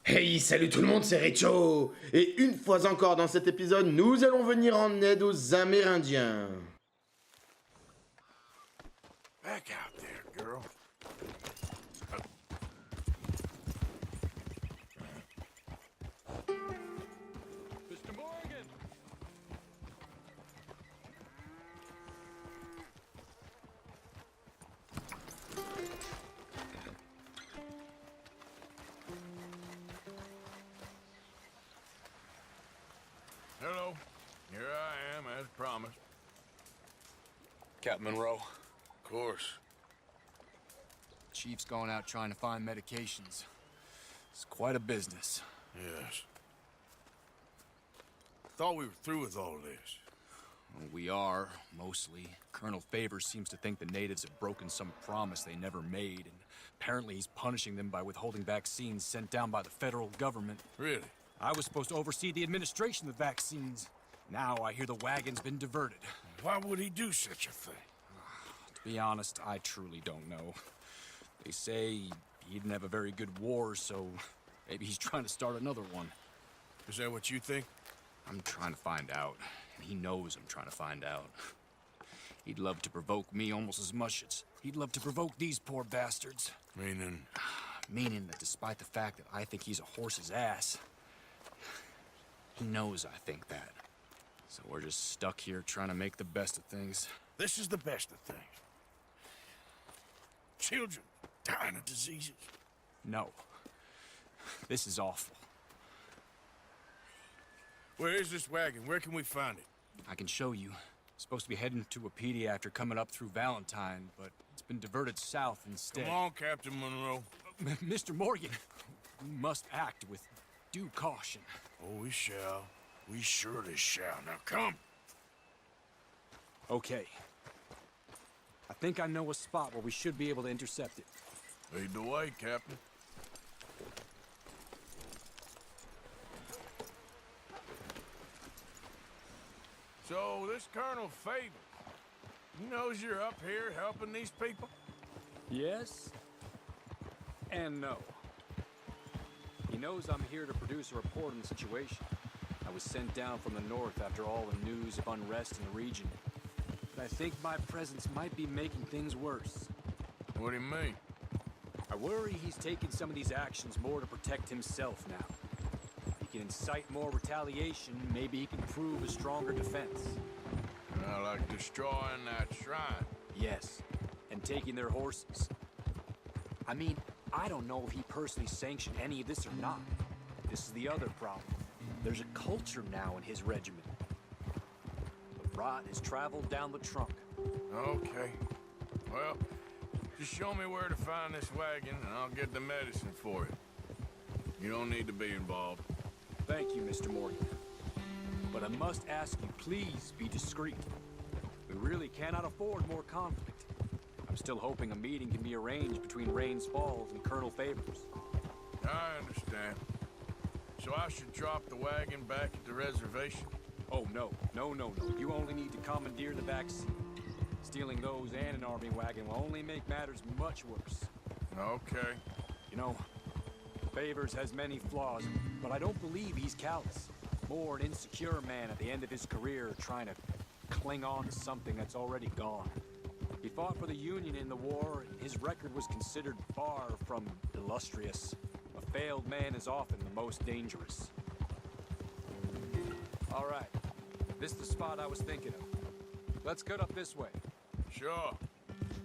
Hey, salut tout le monde, c'est Richo. Et une fois encore dans cet épisode, nous allons venir en aide aux Amérindiens. Back out there, girl. Mr. Morgan! Hello. Here I am, as promised. Captain Monroe, Of course. Chief's going out trying to find medications. It's quite a business. Yes. Thought we were through with all this. Well, we are, mostly. Colonel Favors seems to think the natives have broken some promise they never made, and apparently he's punishing them by withholding vaccines sent down by the federal government. Really? I was supposed to oversee the administration of the vaccines. Now I hear the wagon's been diverted. Why would he do such a thing? To be honest, I truly don't know. They say he didn't have a very good war, so maybe he's trying to start another one. Is that what you think? I'm trying to find out, and he knows I'm trying to find out. He'd love to provoke me almost as much as he'd love to provoke these poor bastards. Meaning? Meaning that despite the fact that I think he's a horse's ass, he knows I think that. So we're just stuck here trying to make the best of things. This is the best of things. Children dying of diseases. No. This is awful. Where is this wagon? Where can we find it? I can show you. Supposed to be heading to a PD after coming up through Valentine, but it's been diverted south instead. Come on, Captain Monroe. Mr. Morgan, we must act with due caution. Oh, we shall. We surely shall. Now come. Okay. I think I know a spot where we should be able to intercept it. Lead the way, Captain. So, this Colonel Favors, he knows you're up here helping these people? Yes and no. He knows I'm here to produce a report on the situation. I was sent down from the north after all the news of unrest in the region. But I think my presence might be making things worse. What do you mean? I worry he's taking some of these actions more to protect himself now. If he can incite more retaliation, maybe he can prove a stronger defense. Like destroying that shrine. Yes, and taking their horses. I mean, I don't know if he personally sanctioned any of this or not. This is the other problem. There's a culture now in his regiment. The rot has traveled down the trunk. Okay. Well, just show me where to find this wagon and I'll get the medicine for it. You don't need to be involved. Thank you, Mr. Morgan. But I must ask you, please be discreet. We really cannot afford more conflict. I'm still hoping a meeting can be arranged between Rains Falls and Colonel Favors. I understand. So I should drop the wagon back at the reservation? Oh, no. No. You only need to commandeer the vaccine. Stealing those and an army wagon will only make matters much worse. Okay. You know, Favors has many flaws, but I don't believe he's callous. More an insecure man at the end of his career trying to cling on to something that's already gone. He fought for the Union in the war, and his record was considered far from illustrious. A failed man is often the most dangerous. All right, this is the spot I was thinking of. Let's cut up this way. Sure.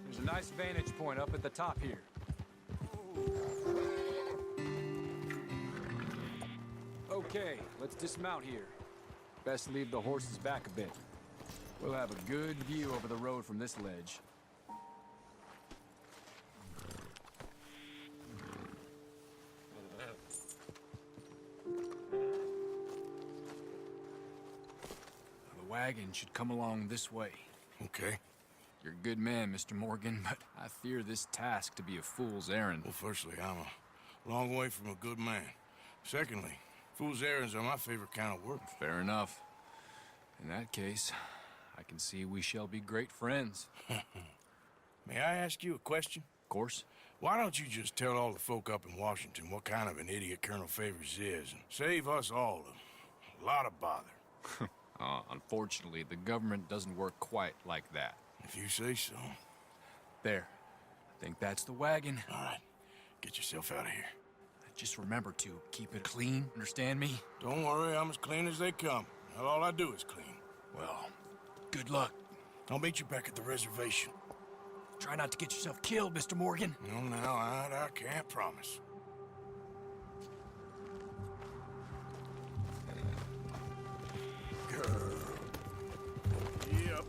There's a nice vantage point up at the top here. Okay, let's dismount here. Best leave the horses back a bit. We'll have a good view over the road from this ledge. The wagon should come along this way. Okay. You're a good man, Mr. Morgan, but I fear this task to be a fool's errand. Well, firstly, I'm a long way from a good man. Secondly, fool's errands are my favorite kind of work. Fair enough. In that case, I can see we shall be great friends. May I ask you a question? Of course. Why don't you just tell all the folk up in Washington what kind of an idiot Colonel Favors is and save us all a lot of bother? Unfortunately, the government doesn't work quite like that. If you say so. There. I think that's the wagon. All right, get yourself out of here. Just remember to keep it clean, understand me? Don't worry, I'm as clean as they come. Not all I do is clean. Well, good luck. I'll meet you back at the reservation. Try not to get yourself killed, Mr. Morgan. No, now, I can't promise. Yep.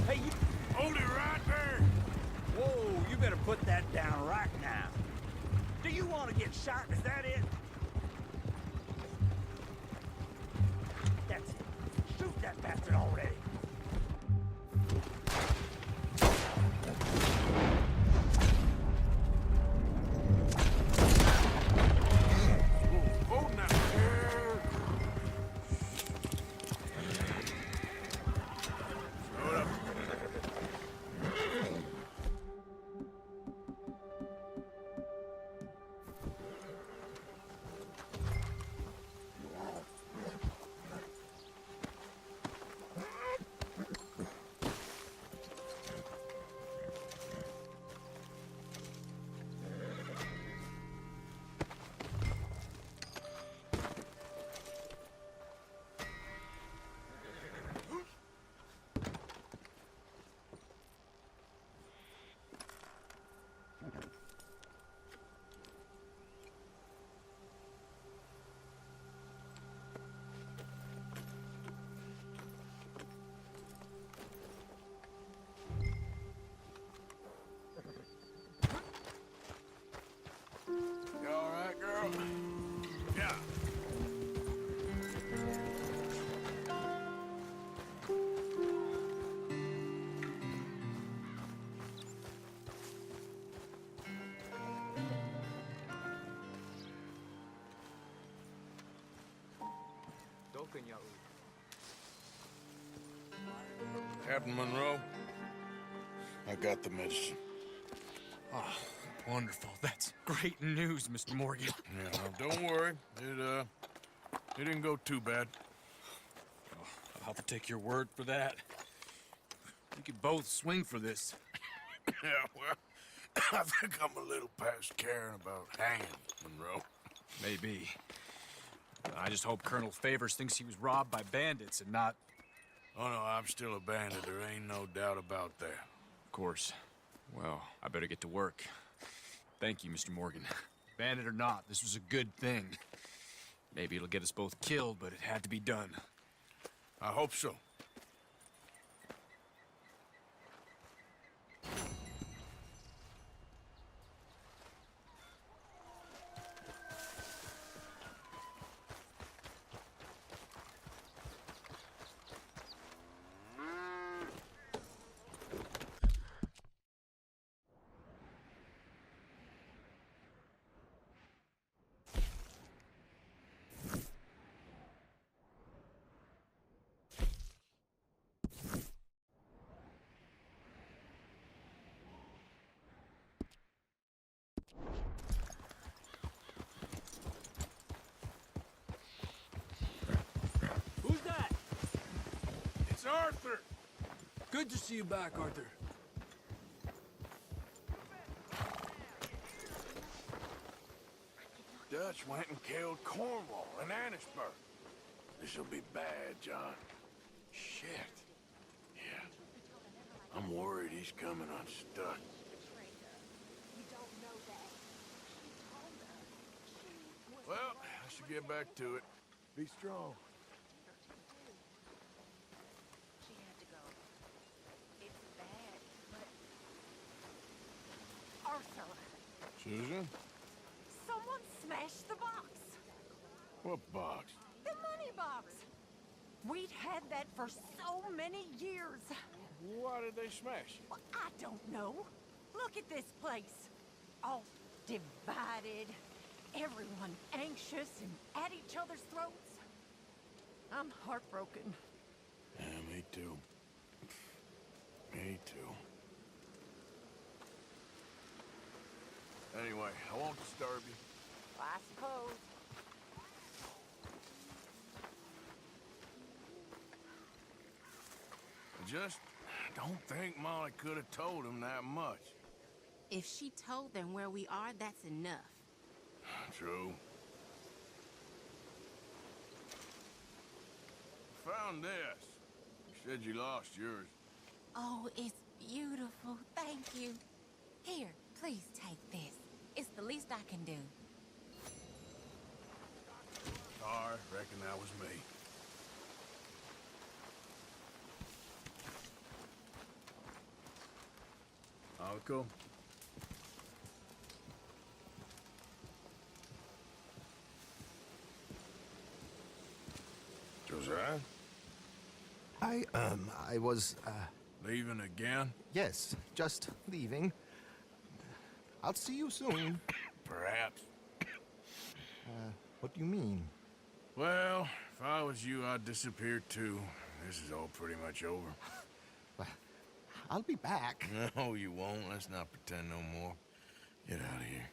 Hey, you... Hold it right there! Whoa, you better put that down right now. Do you want to get shot? Is that it? That's it. Shoot that bastard already. Hold now. Throw it up. You all right, girl? Yeah. Captain Monroe, I got the medicine. Oh, wonderful. That's great news, Mr. Morgan. Yeah, well, don't worry. It didn't go too bad. I'll have to take your word for that. We could both swing for this. Yeah, well, I think I'm a little past caring about hanging, Monroe. Maybe. I just hope Colonel Favors thinks he was robbed by bandits and not... Oh, no, I'm still a bandit. There ain't no doubt about that. Of course. Well, I better get to work. Thank you, Mr. Morgan. Bandit or not, this was a good thing. Maybe it'll get us both killed, but it had to be done. I hope so. Who's that? It's Arthur! Good to see you back, Arthur. Dutch went and killed Cornwall in Annisburg. This'll be bad, John. Shit. Yeah. I'm worried he's coming unstuck. Well, I should get back to it. Be strong. She had to go. It's bad, but... Arthur, Susan? someone smashed the box. What box? The money box. We'd had that for so many years. Why did they smash you? Well, I don't know. Look at this place. All divided. Everyone anxious and at each other's throats. I'm heartbroken. Yeah, me too. Me too. Anyway, I won't disturb you. I suppose. I just don't think Molly could have told him that much. If she told them where we are, that's enough. True. Found this. You said you lost yours. Oh, it's beautiful. Thank you. Here, please take this. It's the least I can do. Sorry, reckon that was me. Uncle? Josiah? I was, Leaving again? yes, just leaving. I'll see you soon. Perhaps. What do you mean? Well, if I was you, I'd disappear too. This is all pretty much over. Well, I'll be back. No, you won't. Let's not pretend no more. Get out of here.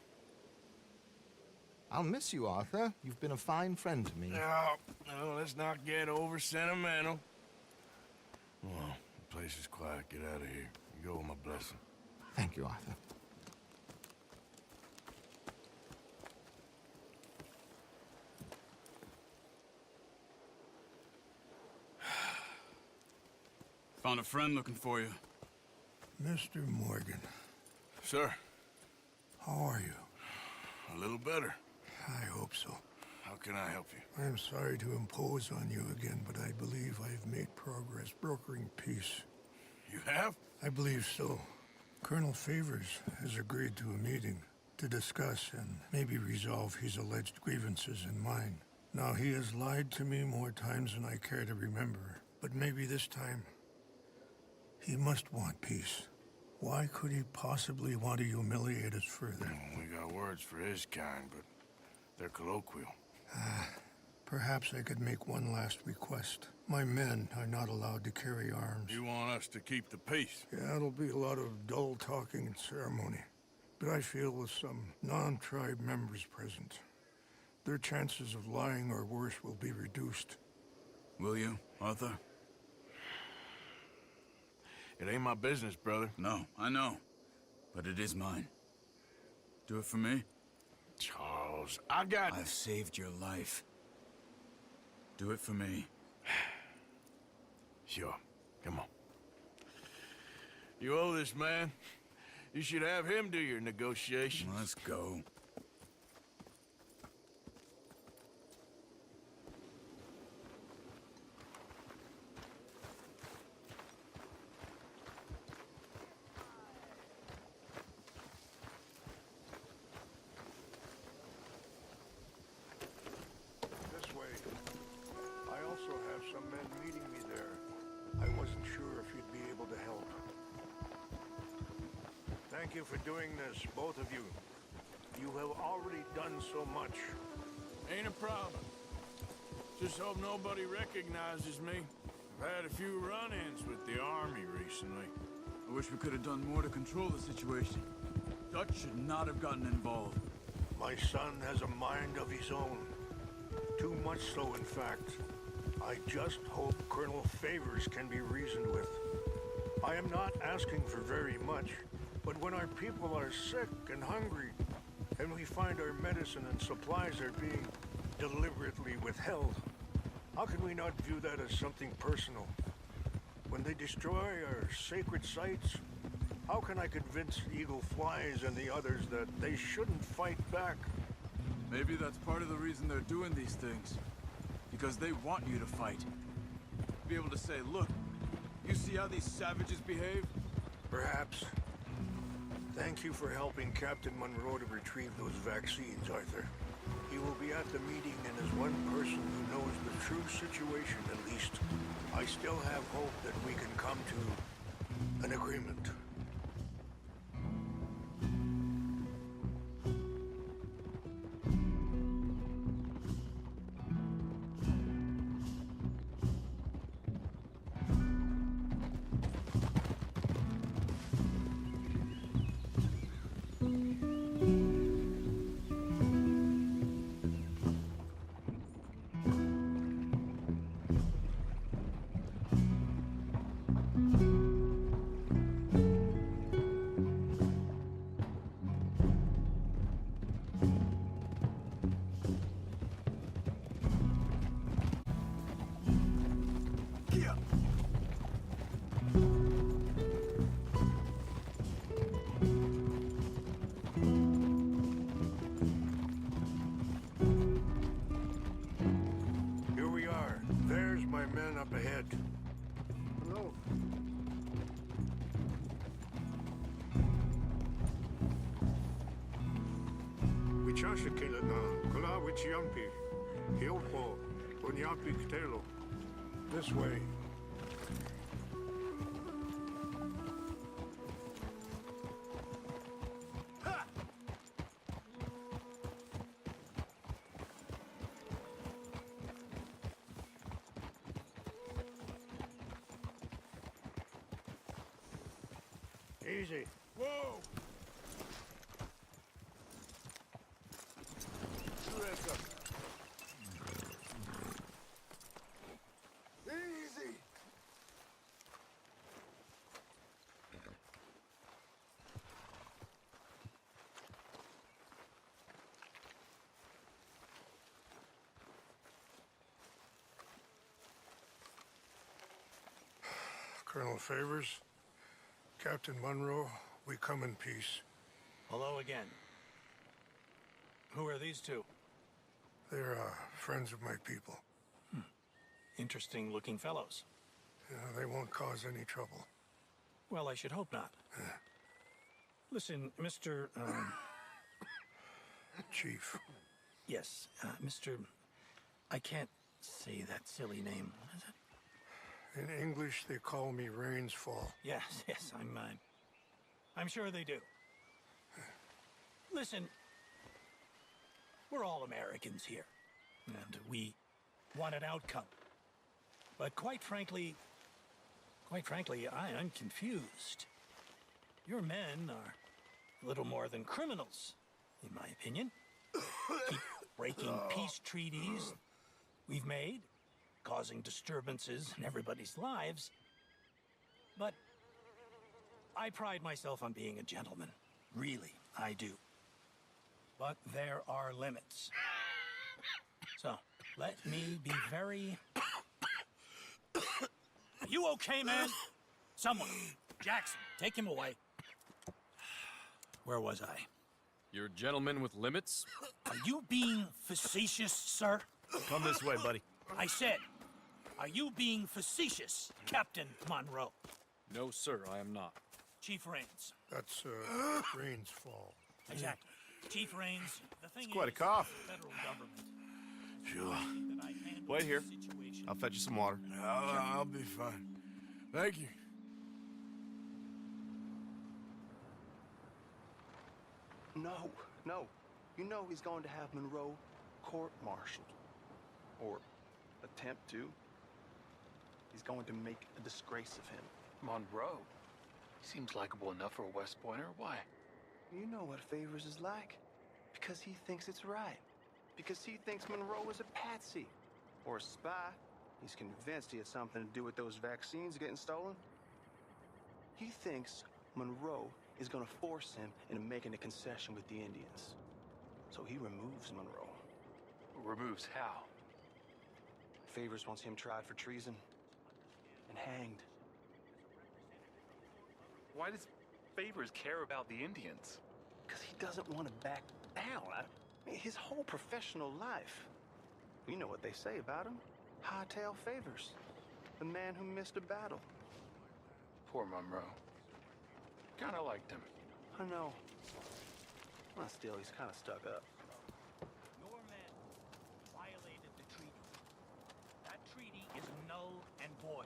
I'll miss you, Arthur. You've been a fine friend to me. No, let's not get over sentimental. Well, the place is quiet. Get out of here. You go with my blessing. Thank you, Arthur. Found a friend looking for you. Mr. Morgan, Sir, how are you? a little better. I hope so. How can I help you? I'm sorry to impose on you again, but I believe I've made progress brokering peace. You have? I believe so. Colonel Favors has agreed to a meeting to discuss and maybe resolve his alleged grievances and mine. Now, he has lied to me more times than I care to remember, but maybe this time he must want peace. Why could he possibly want to humiliate us further? We got words for his kind, but they're colloquial. Perhaps I could make one last request. My men are not allowed to carry arms. You want us to keep the peace? Yeah, it'll be a lot of dull talking and ceremony. But I feel with some non-tribe members present, their chances of lying or worse will be reduced. Will you, Arthur? It ain't my business, brother. No, I know. But it is mine. Do it for me? Charles, I've saved your life. Do it for me. Sure. Come on. You owe this man. You should have him do your negotiations. Let's go. This way. I also have some men meeting me there. I wasn't sure if you'd be able to help. Thank you for doing this, both of you. You have already done so much. Ain't a problem. Just hope nobody recognizes me. I've had a few run-ins with the army recently. I wish we could have done more to control the situation. Dutch should not have gotten involved. My son has a mind of his own. Too much so, in fact. I just hope Colonel Favors can be reasoned with. I am not asking for very much, but when our people are sick and hungry, and we find our medicine and supplies are being deliberately withheld, how can we not view that as something personal? When they destroy our sacred sites, how can I convince Eagle Flies and the others that they shouldn't fight back? Maybe that's part of the reason they're doing these things. Because they want you to fight. Be able to say, look, you see how these savages behave? Perhaps. Thank you for helping Captain Monroe to retrieve those vaccines, Arthur. He will be at the meeting and is one person who knows the true situation, at least. I still have hope that we can come to An agreement. Here we are. There's my men up ahead. Hello. Wichasha Kilana, Kula Wichiampi, Hilpo, Onyapi Ktelo. This way. Easy. Whoa! Easy. Colonel Favors, Captain Monroe, we come in peace. Hello again. Who are these two? They're friends of my people. Interesting looking fellows. They won't cause any trouble. Well, I should hope not. Listen, Mr. Chief. Yes, Mr. I can't say that silly name. What is it? In English, they call me Rains Fall. Yes, I'm sure they do. Listen, we're all Americans here, and we want an outcome. But quite frankly, I'm confused. Your men are a little more than criminals, in my opinion. Keep breaking peace treaties we've made, causing disturbances in everybody's lives. But I pride myself on being a gentleman. Really, I do. But there are limits. So, let me be very... Are you okay, man? Someone. Jackson, take him away. Where was I? You're a gentleman with limits? Are you being facetious, sir? Come this way, buddy. I said, are you being facetious, Captain Monroe? No, sir, I am not. Chief Rains. That's Rains Fall. Exactly. Chief Rains, the thing It's quite a is, cough. the federal government. Sure. that I handle Wait here. this situation. I'll fetch you some water. I'll be fine. Thank you. No. You know he's going to have Monroe court-martialed. Or attempt to. He's going to make a disgrace of him. Monroe? He seems likable enough for a West Pointer. Why? You know what Favors is like. Because he thinks it's right. Because he thinks Monroe is a patsy. Or a spy. He's convinced he had something to do with those vaccines getting stolen. He thinks Monroe is going to force him into making a concession with the Indians. So he removes Monroe. Removes how? Favors wants him tried for treason and hanged. Why does Favors care about the Indians? Because he doesn't want to back down. His whole professional life. You know what they say about him. Hightail Favors. The man who missed a battle. Poor Monroe. Kinda liked him. I know. Well, still, he's kind of stuck up. Your men violated the treaty. That treaty is null and void.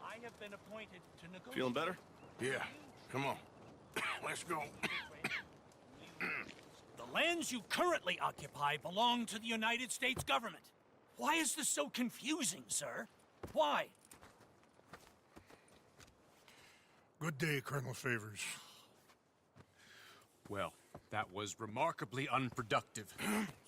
I have been appointed to negotiate. Feeling better? Yeah, come on. Let's go. The lands you currently occupy belong to the United States government. Why is this so confusing, sir? Why? Good day, Colonel Favors. Well, that was remarkably unproductive.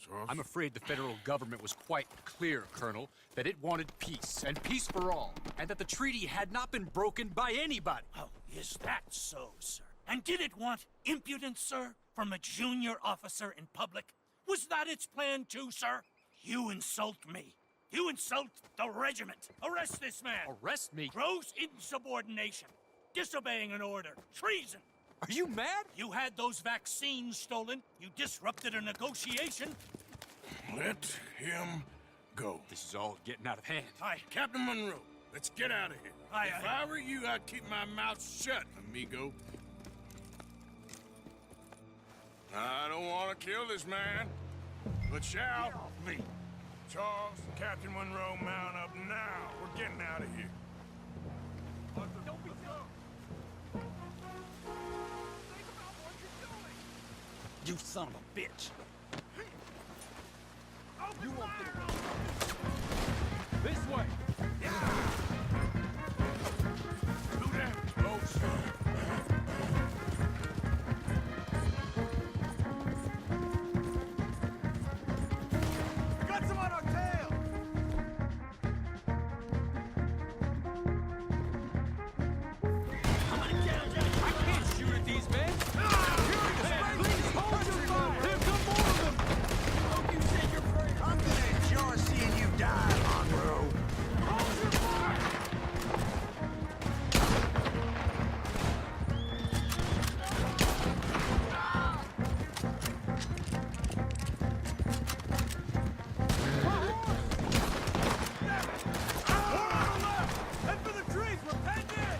Charles? I'm afraid the federal government was quite clear, Colonel, that it wanted peace, and peace for all, and that the treaty had not been broken by anybody. Oh, is that so, sir? And did it want impudence, sir, from a junior officer in public? Was that its plan too, sir? You insult me. You insult the regiment. Arrest this man. Arrest me? Gross insubordination. Disobeying an order. Treason. Are you mad? You had those vaccines stolen. You disrupted a negotiation. Let him go. This is all getting out of hand. Captain Monroe, let's get out of here. If I were you, I'd keep my mouth shut, amigo. I don't want to kill this man, but shall. Me. Charles, Captain Monroe, mount up now. We're getting out of here. Don't be dumb. You son of a bitch. You won't get away. This way! Do that, close. Got some on our tail! I can't shoot at these men! Please hold your fire! Here come more of them! Hope you said your prayers. I'm gonna enjoy seeing you die, Monroe. Hold your fire! Head for the trees! We're penned in!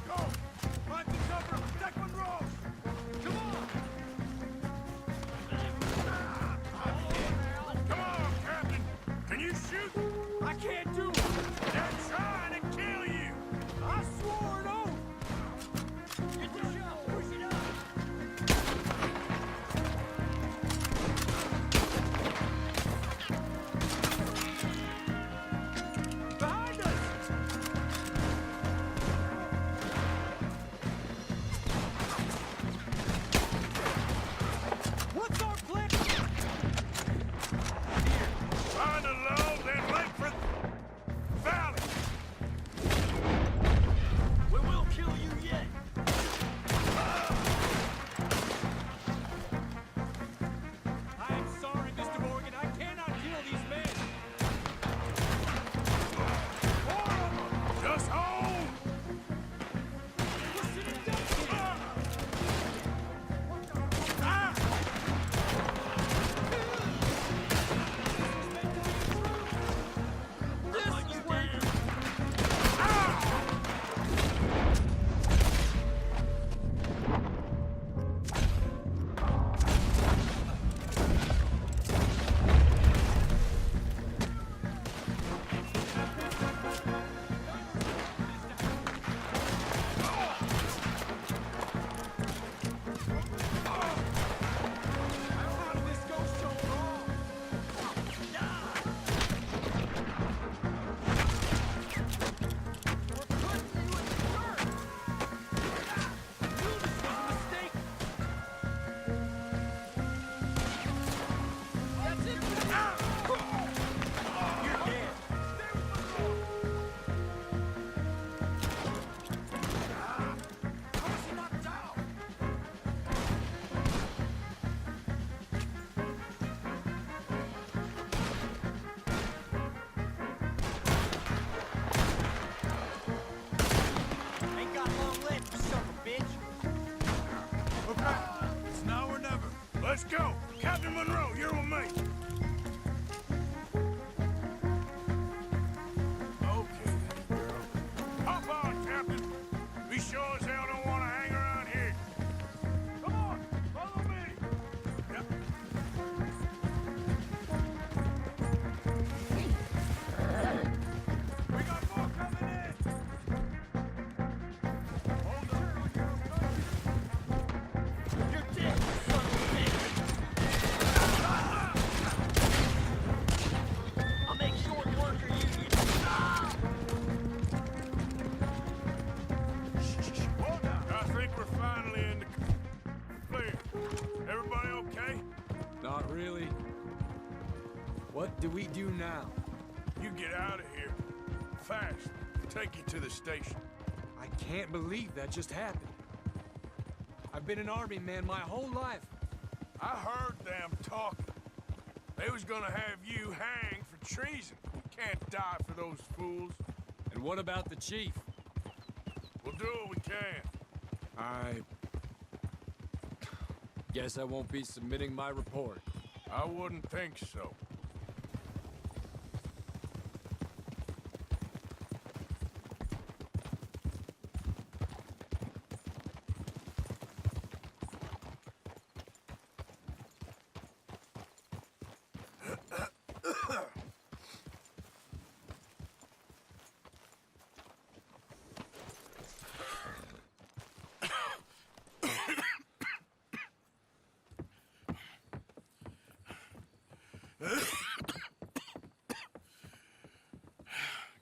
Go! Find the cover! Protect Monroe! Come on! Come on, Captain. Can you shoot? I can't do it! They're trying to kill you. I swore an oath! Get the shot! Push it up! Behind us! What's our plan? Find a low, then wait for valley. We will kill you yet! I am sorry, Mr. Morgan. I cannot kill these men! Just hold. Ain't got long legs, you son of a bitch. Okay, it's now or never. Let's go. Captain Monroe, you're with me. Okay, then, girl. Hop on, Captain. We sure as hell don't want to hang around here. Come on, follow me. Yep. We got more coming in. What do we do now? You get out of here. Fast. Take you to the station. I can't believe that just happened. I've been an army man my whole life. I heard them talking. They was gonna have you hanged for treason. Can't die for those fools. And what about the chief? We'll do what we can. I guess I won't be submitting my report. I wouldn't think so.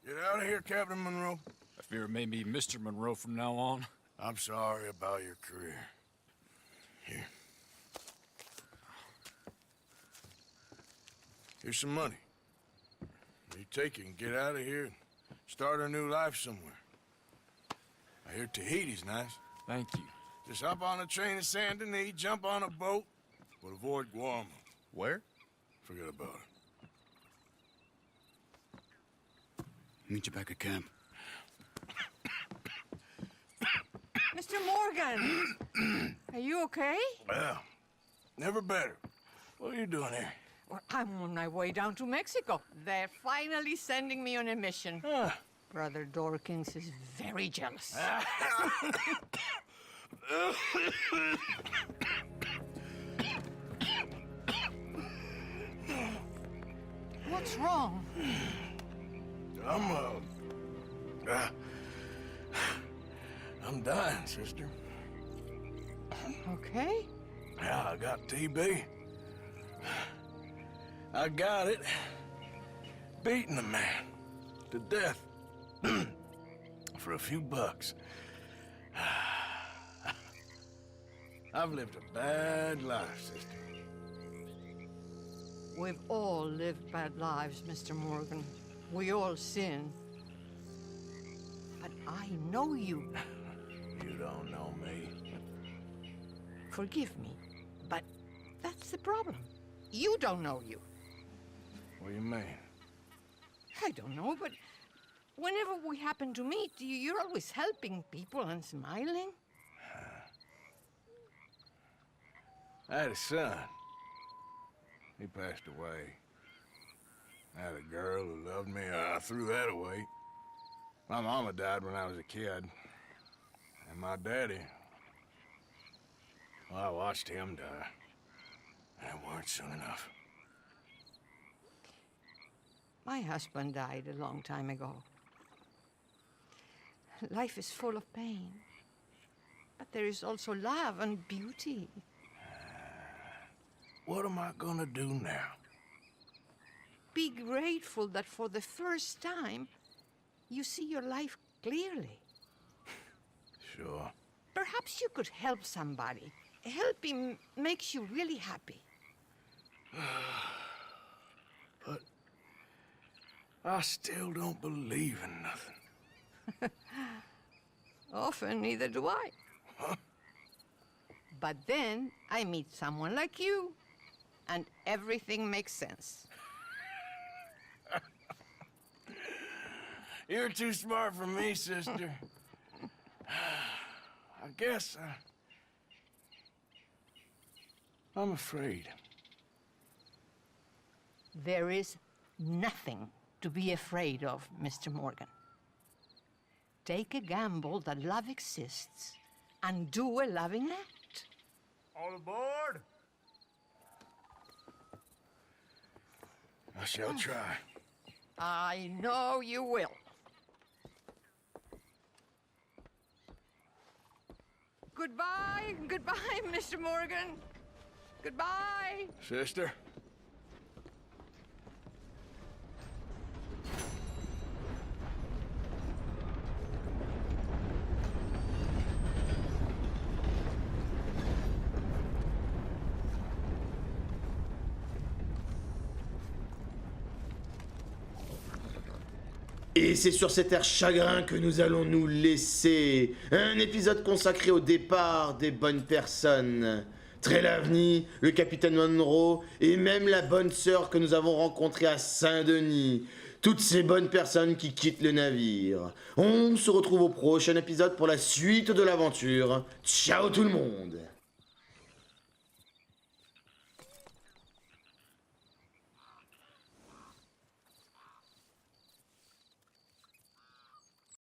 Get out of here, Captain Monroe. I fear it may be Mr. Monroe from now on. I'm sorry about your career. Here. Here's some money. You take it and get out of here and start a new life somewhere. I hear Tahiti's nice. Thank you. Just hop on a train to Saint Denis, jump on a boat, but avoid Guam. Where? Forget about it. Meet you back at camp. Mr. Morgan! Are you okay? Well, never better. What are you doing here? Well, I'm on my way down to Mexico. They're finally sending me on a mission. Brother Dorkins is very jealous. What's wrong? I'm dying, sister. Okay. Yeah, I got TB. I got it. Beating a man to death for a few bucks. I've lived a bad life, sister. We've all lived bad lives, Mr. Morgan. We all sin. But I know you. You don't know me. Forgive me, but that's the problem. You don't know you. What do you mean? I don't know, but whenever we happen to meet, you're always helping people and smiling. I had a son. He passed away. I had a girl who loved me. I threw that away. My mama died when I was a kid. And my daddy, well, I watched him die. And it weren't soon enough. My husband died a long time ago. Life is full of pain. But there is also love and beauty. What am I gonna do now? Be grateful that for the first time, you see your life clearly. Sure. Perhaps you could help somebody. Helping makes you really happy. But I still don't believe in nothing. Often, neither do I. Huh? But then I meet someone like you, and everything makes sense. You're too smart for me, sister. I guess I'm afraid. There is nothing to be afraid of, Mr. Morgan. Take a gamble that love exists and do a loving act. All aboard! I shall try. I know you will. Goodbye, goodbye, Mr. Morgan. Goodbye. Sister? Et c'est sur cet air chagrin que nous allons nous laisser. Un épisode consacré au départ des bonnes personnes. Trelawney, le capitaine Monroe et même la bonne sœur que nous avons rencontrée à Saint-Denis. Toutes ces bonnes personnes qui quittent le navire. On se retrouve au prochain épisode pour la suite de l'aventure. Ciao tout le monde!